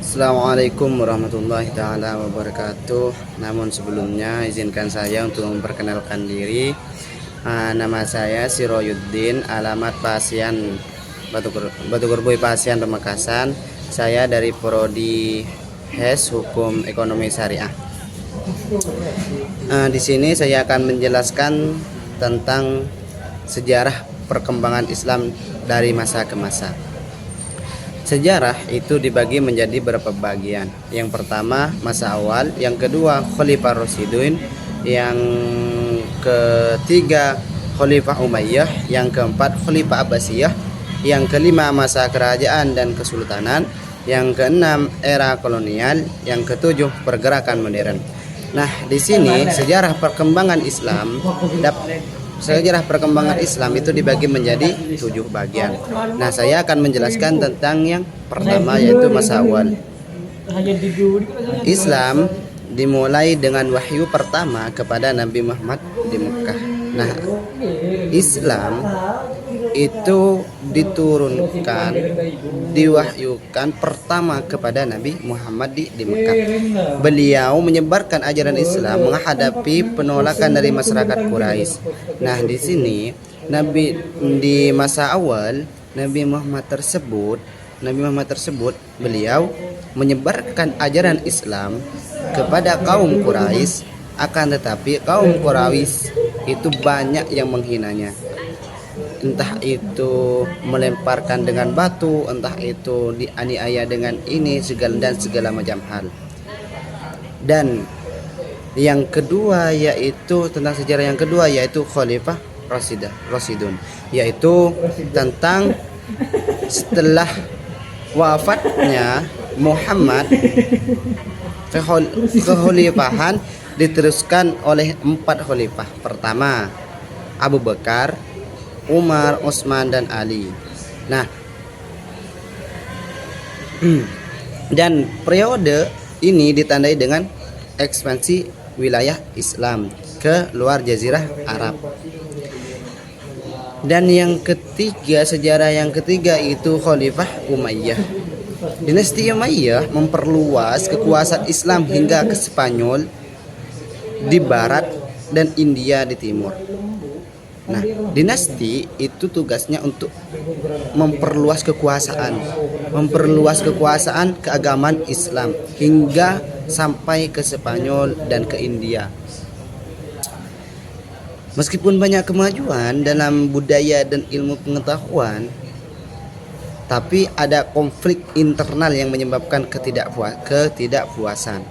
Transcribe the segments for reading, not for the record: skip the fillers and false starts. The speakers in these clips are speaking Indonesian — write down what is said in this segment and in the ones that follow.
Assalamualaikum warahmatullahi taala wabarakatuh. Namun sebelumnya izinkan saya untuk memperkenalkan diri. Nama saya Siroyuddin, alamat Pasian Batu Gerboy Pasian Pamekasan. Saya dari Prodi HES Hukum Ekonomi Syariah. Di sini saya akan menjelaskan tentang sejarah perkembangan Islam dari masa ke masa. Sejarah itu dibagi menjadi beberapa bagian. Yang pertama masa awal, yang kedua Khalifah Rasyidun, yang ketiga Khalifah Umayyah, yang keempat Khalifah Abbasiyah, yang kelima masa kerajaan dan kesultanan, yang keenam era kolonial, yang ketujuh pergerakan modern. Nah, di sini sejarah perkembangan Islam itu dibagi menjadi 7 bagian. Nah, saya akan menjelaskan tentang yang pertama, yaitu masa awal. Islam dimulai dengan wahyu pertama kepada Nabi Muhammad di Mekah. Nah, Islam itu diwahyukan pertama kepada Nabi Muhammad di Mekah. Beliau menyebarkan ajaran Islam menghadapi penolakan dari masyarakat Quraisy. Nah, di sini di masa awal Nabi Muhammad tersebut beliau menyebarkan ajaran Islam kepada kaum Quraisy, akan tetapi kaum Quraisy itu banyak yang menghinanya. Entah itu melemparkan dengan batu, entah itu dianiaya dengan ini segala macam hal. Dan yang kedua yaitu tentang sejarah yang kedua, yaitu Khalifah Rasyidun, yaitu tentang setelah wafatnya Muhammad, kekhalifahan diteruskan oleh 4 khalifah. Pertama Abu Bakar, Umar, Utsman, dan Ali. Nah, dan periode ini ditandai dengan ekspansi wilayah Islam ke luar Jazirah Arab. Dan yang ketiga, sejarah yang ketiga itu Khalifah Umayyah. Dinasti Umayyah memperluas kekuasaan Islam hingga ke Spanyol di barat dan India di timur. Nah, dinasti itu tugasnya untuk memperluas kekuasaan keagamaan Islam hingga sampai ke Spanyol dan ke India. Meskipun banyak kemajuan dalam budaya dan ilmu pengetahuan, tapi ada konflik internal yang menyebabkan ketidakpuasan.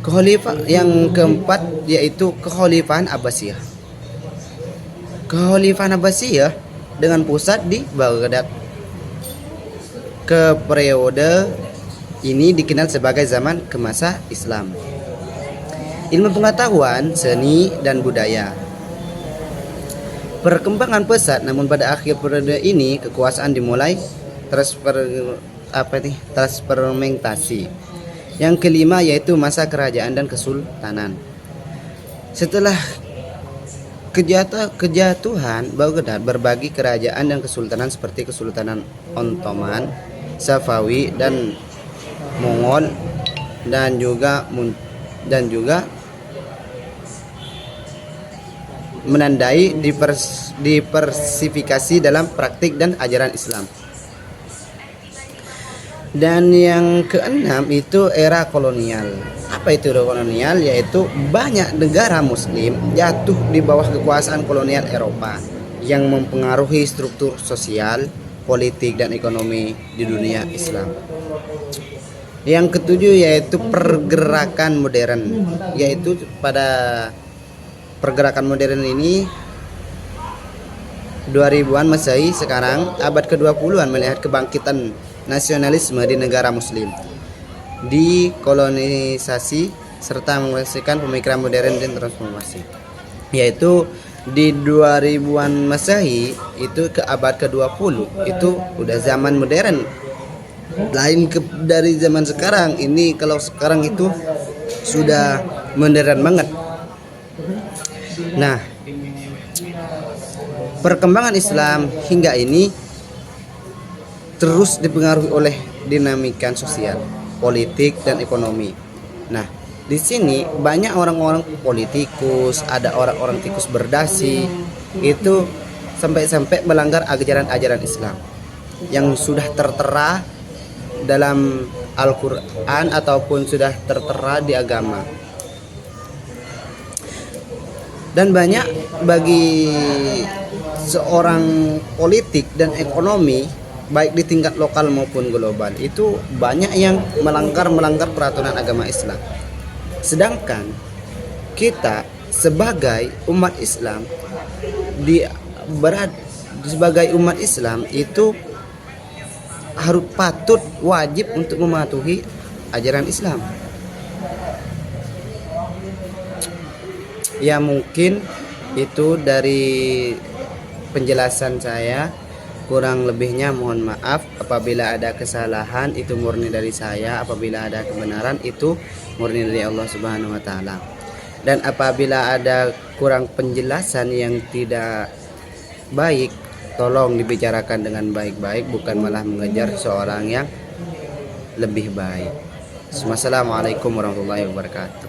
Khalifah yang keempat yaitu Kekhalifahan Abbasiyah. Kekhalifahan Abbasiyah dengan pusat di Baghdad. Ke periode ini dikenal sebagai zaman kemasa Islam. Ilmu pengetahuan, seni, dan budaya. Perkembangan pesat, namun pada akhir periode ini kekuasaan dimulai transfermentasi. Yang kelima yaitu masa kerajaan dan kesultanan. Setelah kejatuhan Baghdad, berbagi kerajaan dan kesultanan seperti Kesultanan Ottoman, Safawi, dan Mongol, dan juga menandai diversifikasi dalam praktik dan ajaran Islam. Dan yang keenam itu era kolonial. Apa itu era kolonial? Yaitu banyak negara muslim jatuh di bawah kekuasaan kolonial Eropa yang mempengaruhi struktur sosial, politik, dan ekonomi di dunia Islam. Yang ketujuh yaitu pergerakan modern. Yaitu pada pergerakan modern ini 2000-an Masehi, sekarang abad ke-20-an melihat kebangkitan nasionalisme di negara muslim, dekolonisasi, serta menghasilkan pemikiran modern dan transformasi. Yaitu di 2000-an Masehi itu ke abad ke-20 itu udah zaman modern. Lain dari zaman sekarang ini, kalau sekarang itu sudah modern banget. Nah, perkembangan Islam hingga ini terus dipengaruhi oleh dinamika sosial, politik dan ekonomi. Nah, di sini banyak orang-orang politikus, ada orang-orang tikus berdasi itu sampai-sampai melanggar ajaran-ajaran Islam yang sudah tertera dalam Al-Quran ataupun sudah tertera di agama. Dan banyak bagi seorang politik dan ekonomi baik di tingkat lokal maupun global itu banyak yang melanggar peraturan agama Islam. Sedangkan kita sebagai umat Islam sebagai umat Islam itu harus patut wajib untuk mematuhi ajaran Islam. Ya mungkin itu dari penjelasan saya, kurang lebihnya mohon maaf. Apabila ada kesalahan itu murni dari saya, apabila ada kebenaran itu murni dari Allah Subhanahu wa taala. Dan apabila ada kurang penjelasan yang tidak baik, tolong dibicarakan dengan baik-baik, bukan malah mengejar seorang yang lebih baik. Wassalamualaikum warahmatullahi wabarakatuh.